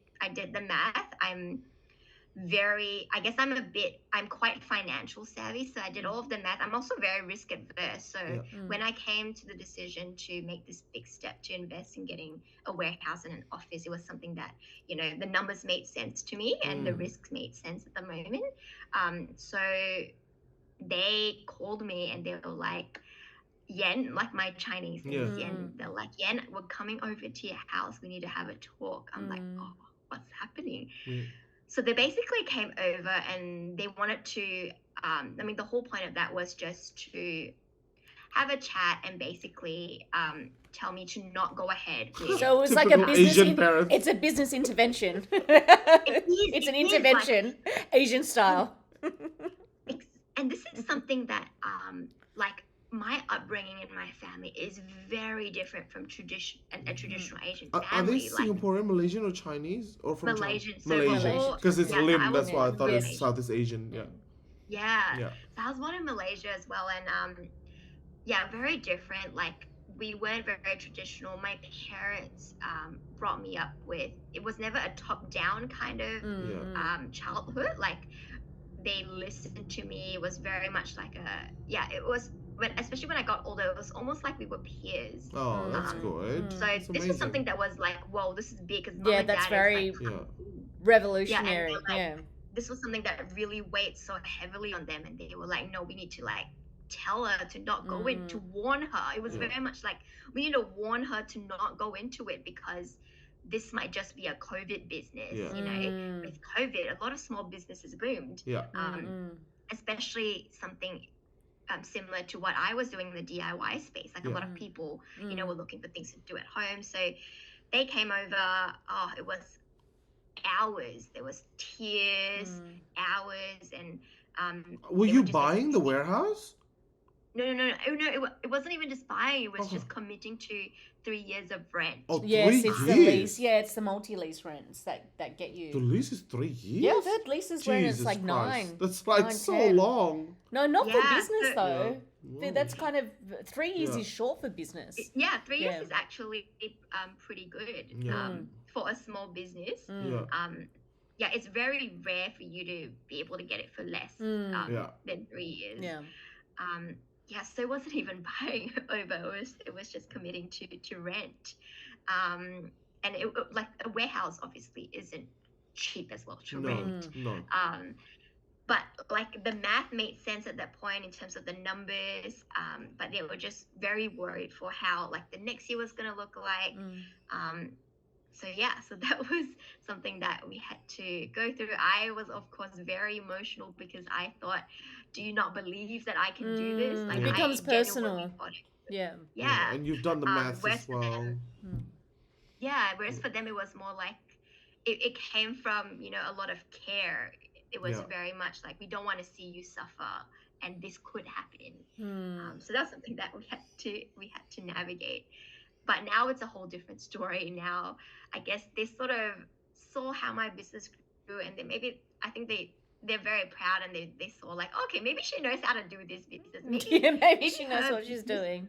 C: the math. I'm quite financial savvy. So I did all of the math. I'm also very risk adverse. So when I came to the decision to make this big step to invest in getting a warehouse and an office, it was something that, the numbers made sense to me and the risks made sense at the moment. So they called me and they were like, Yen, like my Chinese name is Yen. They're like, Yen, we're coming over to your house. We need to have a talk. I'm like, oh, what's happening? So they basically came over and they wanted to, the whole point of that was just to have a chat and basically tell me to not go ahead with.
A: So it was like a
B: Typical
A: business.
B: Asian parents.
A: It's a business intervention. It's an intervention, Asian style.
C: And this is something that, like, my upbringing in my family is very different from a traditional Asian family.
B: Are they Singaporean, Malaysian, or Chinese, or from
C: Malaysian?
B: China? Malaysian, because it's Lim. That's why I thought it's
C: Malaysian.
B: Southeast Asian.
C: Yeah. So I was born in Malaysia as well, and very different. Like, we weren't very traditional. My parents brought me up with, it was never a top-down kind of childhood. Like, they listened to me. It was very much like it was, especially when I got older, it was almost like we were peers.
B: Oh, that's good.
C: So
B: That's
C: this
B: amazing.
C: was something that was like, whoa, this is big, because
A: that's very revolutionary.
C: This was something that really weighed so heavily on them, and they were like, no, we need to like tell her to not go in, to warn her. It was very much like, we need to warn her to not go into it, because this might just be a COVID business. With COVID, a lot of small businesses boomed. Especially something similar to what I was doing in the DIY space. Like a lot of people, were looking for things to do at home. So they came over. Oh, it was hours. There was tears, hours, and
B: were you buying the warehouse?
C: No. It wasn't even just buying. It was just committing to 3 years of rent.
B: Oh,
A: yes,
B: 3
A: it's
B: years.
A: the lease. Yeah, it's the multi-lease rents that get you.
B: The lease is 3 years.
A: Yeah, I've heard leases where it's like
B: Christ.
A: 9.
B: That's like
A: 9,
B: so
A: 10.
B: long.
A: No, not for
C: Yeah,
A: business
C: so-
A: though.
B: Yeah.
A: That's kind of 3 years
B: Yeah.
A: is short for business.
C: 3 years is actually pretty good for a small business.
B: Yeah.
C: It's very rare for you to be able to get it for less than 3 years. So it wasn't even buying over. It was just committing to rent. And it, like a warehouse obviously isn't cheap as well to rent.
B: No.
C: But like the math made sense at that point in terms of the numbers. But they were just very worried for how like the next year was gonna look like. So yeah, so that was something that we had to go through. I was of course very emotional because I thought, do you not believe that I can do this? Like
A: It
B: Yeah.
A: becomes
C: I genuinely
A: personal.
C: thought it.
A: Yeah.
B: Yeah,
C: Yeah.
B: and you've done the maths
C: Whereas
B: as
C: for them,
B: well.
A: Mm.
C: yeah, whereas for them it was more like it came from, you know, a lot of care. It was
B: Yeah.
C: very much like we don't want to see you suffer and this could happen.
A: Mm.
C: So that's something that we had to navigate. But now it's a whole different story. Now I guess they sort of saw how my business grew, and they maybe I think they're very proud, and they saw like, okay, maybe she knows how to do this business.
A: Yeah, maybe
C: Maybe
A: she knows
C: her
A: what she's
C: business,
A: doing.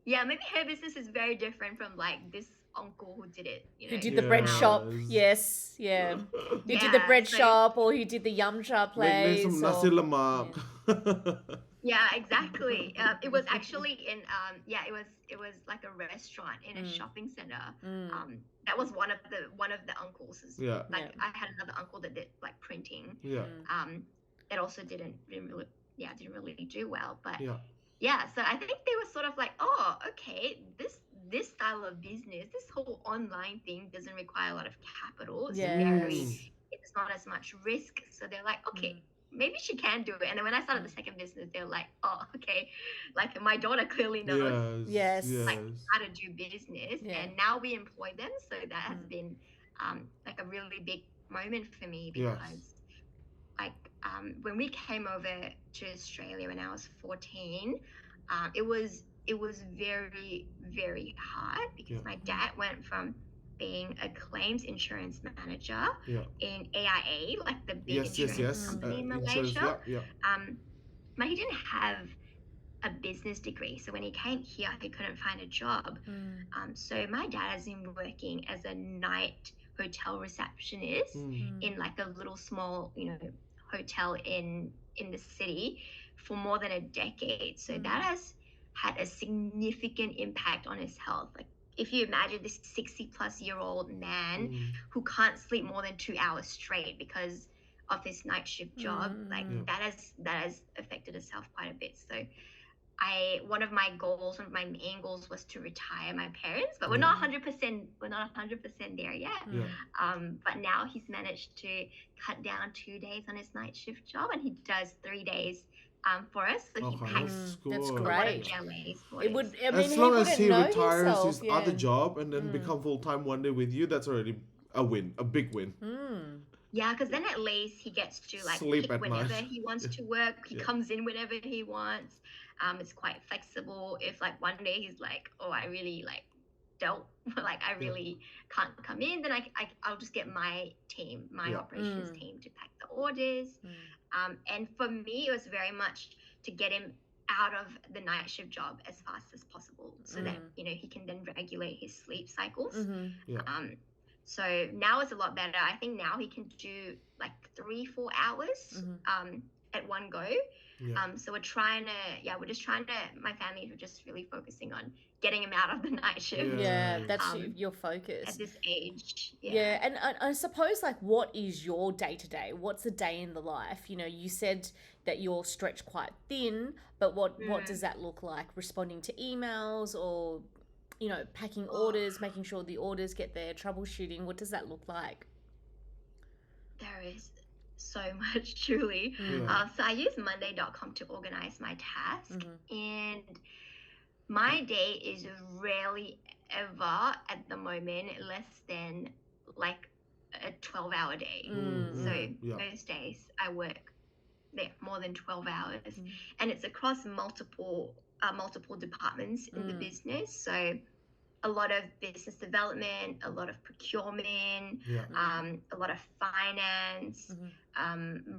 C: yeah, maybe her business is very different from like this uncle who did it, you
A: Who
C: know,
A: did the bread
C: now.
A: shop?
B: Yes.
A: Yes, yeah. Who did the
C: Yeah,
A: bread
C: so
A: shop, or who did the yum cha
B: Make some
A: place,
B: nasi
A: or
B: lemak.
C: yeah, exactly. It was actually in yeah, it was like a restaurant in a
A: Mm.
C: shopping center.
A: Mm.
C: That was one of the uncles.
B: Yeah.
C: Like
A: Yeah.
C: I had another uncle that did like printing.
B: Yeah.
A: Mm.
C: That also didn't really do well. But
B: Yeah.
C: yeah, so I think they were sort of like, oh, okay, this style of business, this whole online thing doesn't require a lot of capital. It's
A: Yes.
C: it's not as much risk. So they're like, okay,
A: Mm.
C: maybe she can do it. And then when I started the
A: Mm.
C: second business, they're like, oh, okay, like my daughter clearly knows
B: Yes.
A: Yes.
C: like
B: Yes.
C: how to do business,
A: Yeah.
C: and now we employ them. So that has
A: Mm.
C: been like a really big moment for me
B: Yes.
C: because like when we came over to Australia when I was 14, it was very very hard because
B: Yeah.
C: my dad went from being a claims insurance manager
B: Yeah.
C: in AIA, like the big
B: Yes. Yes.
C: insurance
B: Yes.
A: Mm.
C: company in
B: Insurance.
C: Malaysia.
B: Yeah. Yeah.
C: But he didn't have a business degree, so when he came here, he couldn't find a job.
A: Mm.
C: So my dad has been working as a night hotel receptionist
B: Mm.
C: in like a little small, hotel in the city for more than a decade. So that has had a significant impact on his health. Like if you imagine this 60-plus-year-old man
B: Mm.
C: who can't sleep more than 2 hours straight because of his night shift job, like
B: Yeah.
C: that has affected his health quite a bit. So one of my main goals was to retire my parents, but we're
B: Yeah.
C: not 100% there yet.
B: Yeah.
C: But now he's managed to cut down 2 days on his night shift job, and he does 3 days for us. So he
B: Okay.
C: packs
B: That's
A: That's
B: good.
C: a lot of
A: great.
C: Gellae's for
A: It
C: us.
A: would. I mean,
B: As
A: he
B: long as
A: wouldn't
B: he
A: know
B: retires
A: himself.
B: his other
A: Yeah.
B: job and then become full time one day with you, that's already a win, a big win.
A: Mm.
C: Yeah, because then at least he gets to like
B: Sleep
C: pick
B: at
C: whenever
B: night.
C: he wants to work. He
B: Yeah.
C: comes in whenever he wants. It's quite flexible. If like one day he's like, oh, I really like don't like I really can't come in, then I'll just get my team, my
B: Yeah.
C: operations team to pack the orders. And for me, it was very much to get him out of the night shift job as fast as possible, so that he can then regulate his sleep cycles.
A: Mm-hmm.
B: Yeah.
C: So now it's a lot better. I think now he can do like 3-4 hours at one go.
B: Yeah.
C: So we're just trying to, my family are just really focusing on getting him out of the night shift
A: Yeah, that's
C: Um,
A: your focus.
C: at this age.
A: Yeah, and I suppose, like, what is your day to day? What's a day in the life? You know, you said that you're stretched quite thin, but what does that look like? Responding to emails, or packing orders, making sure the orders get there, troubleshooting. What does that look like?
C: There is so much, truly.
B: Yeah.
C: So I use Monday.com to organize my task, and my day is rarely ever at the moment less than like a 12-hour day. So most days I work more than 12 hours, and it's across multiple departments in the business. So a lot of business development, a lot of procurement,
B: Yeah.
C: a lot of finance,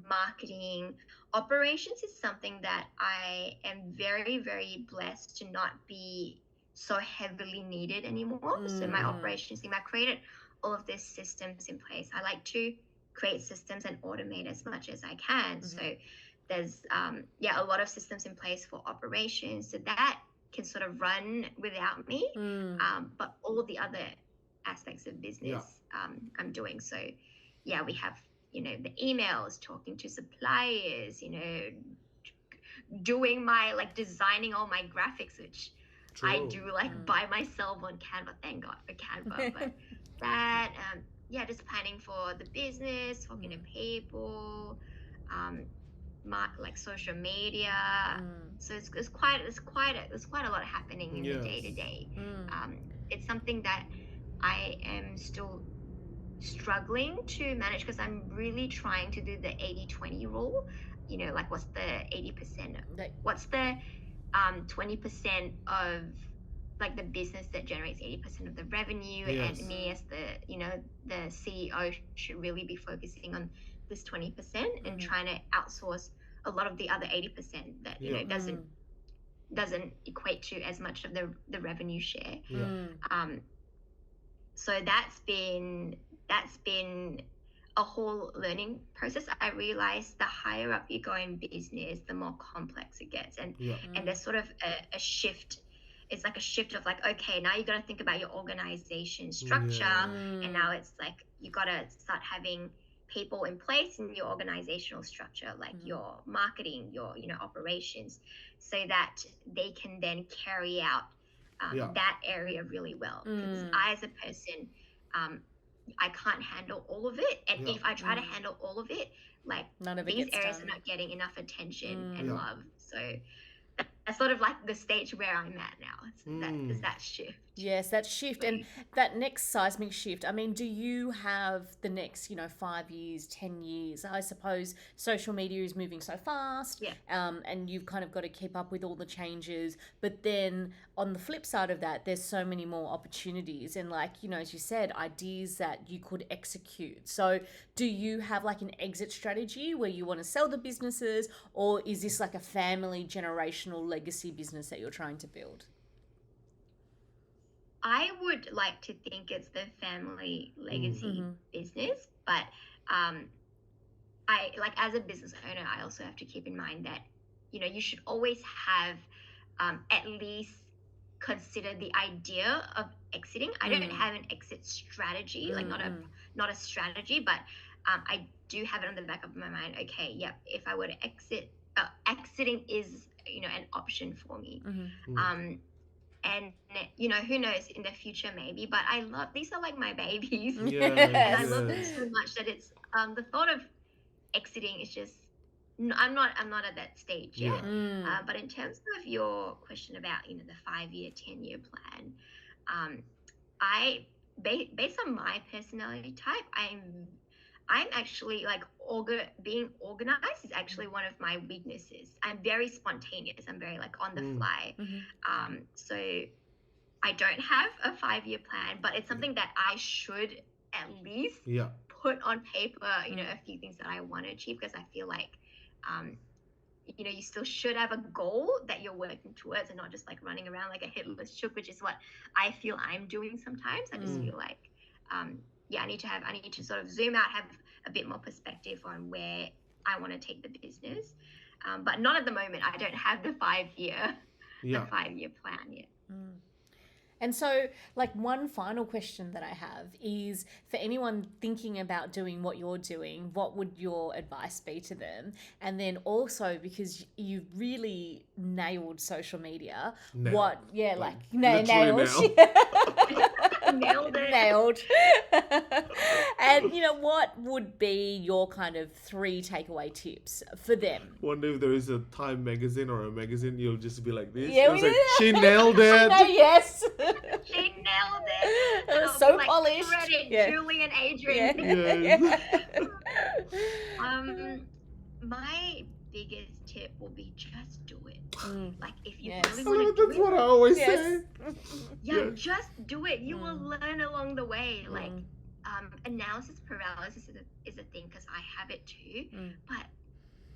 C: marketing. Operations is something that I am very, very blessed to not be so heavily needed anymore. So my operations team, I created all of these systems in place. I like to create systems and automate as much as I can. So there's a lot of systems in place for operations, so that can sort of run without me. But all the other aspects of business I'm doing. So we have the emails, talking to suppliers, doing my like designing all my graphics, which I do like by myself on Canva. Thank God for Canva. But that. Yeah, just planning for the business, talking to people, um, like social media. So there's quite a lot happening in the day to
B: Yes.
C: day. It's something that I am still struggling to manage because I'm really trying to do the 80-20 rule. Like what's the 80%?
A: Like,
C: What's the 20% of like the business that generates 80% of the revenue, and
B: Yes.
C: me as the CEO should really be focusing on this 20% and trying to outsource a lot of the other 80% that
B: Yeah.
C: doesn't equate to as much of the revenue share.
B: Yeah.
C: So that's been a whole learning process. I realized the higher up you go in business, the more complex it gets, and
B: Yeah.
C: there's sort of a shift. It's like a shift of like, okay, now you got to think about your organization structure, and now it's like you got to start having people in place in your organizational structure, like your marketing, your operations, so that they can then carry out that area really well. Because I, as a person, I can't handle all of it, and
B: Yeah.
C: if I try to handle all of it, like
A: none of it
C: these
A: gets
C: areas
A: done.
C: are not getting enough attention and
B: Yeah.
C: love. So that's sort of like the stage where I'm at now. Is that shift.
A: Yes, that shift and that next seismic shift. I mean, do you have the next, 5 years, 10 years? I suppose social media is moving so fast,
C: Yeah.
A: and you've kind of got to keep up with all the changes. But then on the flip side of that, there's so many more opportunities and, like, as you said, ideas that you could execute. So do you have like an exit strategy where you want to sell the businesses, or is this like a family generational legacy business that you're trying to build?
C: I would like to think it's the family legacy business, but I, like, as a business owner, I also have to keep in mind that you should always have at least consider the idea of exiting. I don't have an exit strategy, like not a strategy, but I do have it on the back of my mind. Okay, yep, if I were to exit, exiting is an option for me. And who knows in the future, maybe, but I love, these are like my babies. And I love them so much that it's the thought of exiting is just, I'm not at that stage yet. But in terms of your question about the 5-year, 10-year plan, I based on my personality type, I'm actually like being organized is actually one of my weaknesses. I'm very spontaneous. I'm very like on the fly. So I don't have a 5-year plan, but it's something that I should at least put on paper, a few things that I want to achieve, because I feel like, you still should have a goal that you're working towards and not just like running around like a headless chook, which is what I feel I'm doing sometimes. I just feel like, I need to sort of zoom out, have a bit more perspective on where I want to take the business. But not at the moment. I don't have the 5-year plan yet.
A: And so, like, one final question that I have is, for anyone thinking about doing what you're doing, what would your advice be to them? And then also, because you've really nailed social media, nailed.
C: Nailed it.
A: Nailed. And what would be your kind of 3 takeaway tips for them?
B: Wonder if there is a Time magazine or a magazine, you'll just be like this.
A: Yeah, we did.
B: She nailed it.
A: Yes.
C: She nailed it.
A: It was so polished.
C: Credit, Julie and Adrian.
B: Yes.
C: My biggest tip will be just do it. Like, if you really
B: I
C: want
B: know,
C: to do
B: that's
C: it,
B: what I always say.
C: just do it. You will learn along the way. Like, analysis paralysis is a thing, because I have it too. But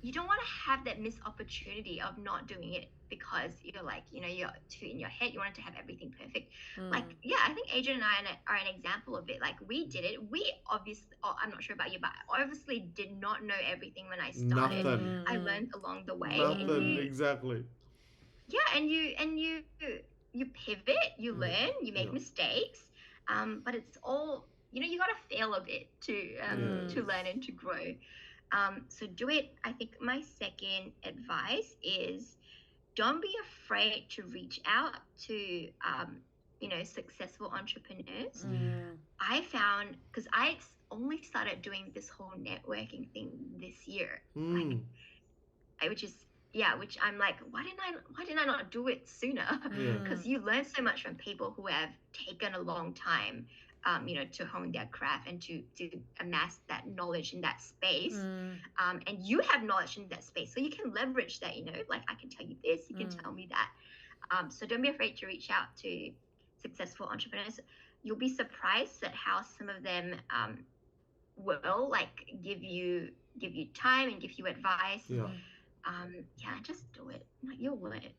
C: you don't want to have that missed opportunity of not doing it because you're like, you're too in your head. You wanted to have everything perfect. Like, I think Adrian and I are an example of it. Like, we did it. We obviously, I'm not sure about you, but I obviously did not know everything when I started.
B: Nothing.
C: I learned along the way.
B: Nothing, exactly.
C: Yeah, and you pivot, you learn, you make mistakes. But it's all, you got to fail a bit to learn and to grow. So do it. I think my second advice is, don't be afraid to reach out to successful entrepreneurs,
A: Mm.
C: I found, because I only started doing this whole networking thing this year, like, which I'm like, why didn't I not do it sooner?
B: Yeah.
C: Because you learn so much from people who have taken a long time, to hone their craft and to amass that knowledge in that space.
A: Mm.
C: And you have knowledge in that space, so you can leverage that. Like, I can tell you this, you can tell me that. So don't be afraid to reach out to successful entrepreneurs. You'll be surprised at how some of them will like give you time and give you advice.
B: Yeah.
C: Just do it. Like, you'll learn it.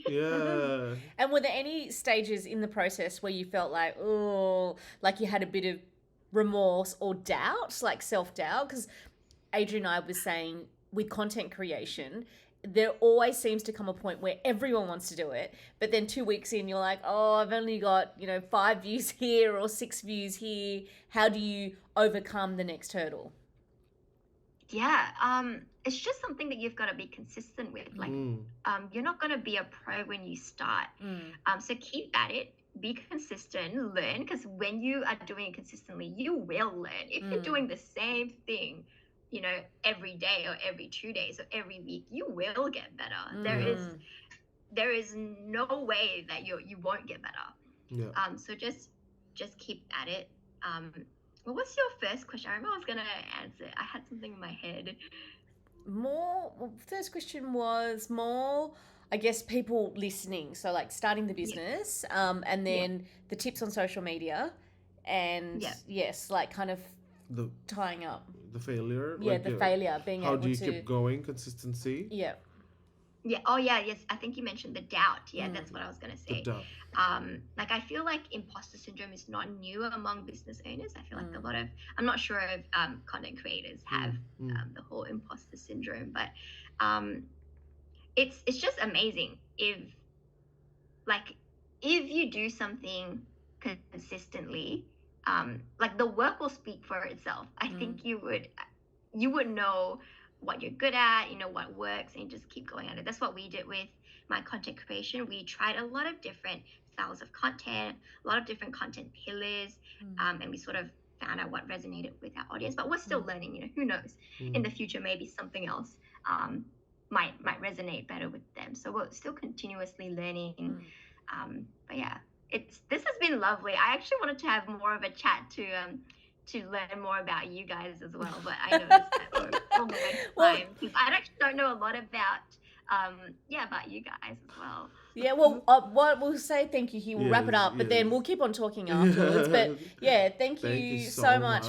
B: Yeah.
A: And were there any stages in the process where you felt like, oh, like you had a bit of remorse or doubt, like self-doubt? Because Adrian and I was saying with content creation, there always seems to come a point where everyone wants to do it, but then 2 weeks in, you're like, oh, I've only got 5 views here or 6 views here. How do you overcome the next hurdle?
C: It's just something that you've got to be consistent with. Like, you're not going to be a pro when you start. So keep at it, be consistent, learn, because when you are doing it consistently, you will learn. If you're doing the same thing, every day or every 2 days or every week, you will get better. There is no way that you won't get better.
B: Yeah.
C: So just keep at it. What was your first question? I remember I was gonna answer. I had something in my head.
A: First question was more, I guess, people listening. So like starting the business, and then the tips on social media, and yes, like kind of
B: The
A: tying up.
B: the failure.
A: Yeah, the failure, being
B: how
A: able to.
B: do you keep going? Consistency.
A: Yeah.
C: Yes. I think you mentioned the doubt. Yeah, that's what I was gonna say.
B: The doubt.
C: Like, I feel like imposter syndrome is not new among business owners. I feel like a lot of, I'm not sure if content creators have the whole imposter syndrome, but it's just amazing if you do something consistently, like, the work will speak for itself. I think you would know what you're good at, what works, and just keep going at it. That's what we did with my content creation. We tried a lot of different styles of content, a lot of different content pillars, and we sort of found out what resonated with our audience. But we're still learning. Who knows? In the future, maybe something else might resonate better with them. So we're still continuously learning. But yeah, this has been lovely. I actually wanted to have more of a chat to learn more about you guys as well, but I noticed that we're almost time, because I actually don't know a lot about you guys as well.
A: Yeah, well, what we'll say thank you here. We'll wrap it up, but then we'll keep on talking afterwards. But yeah, thank you so much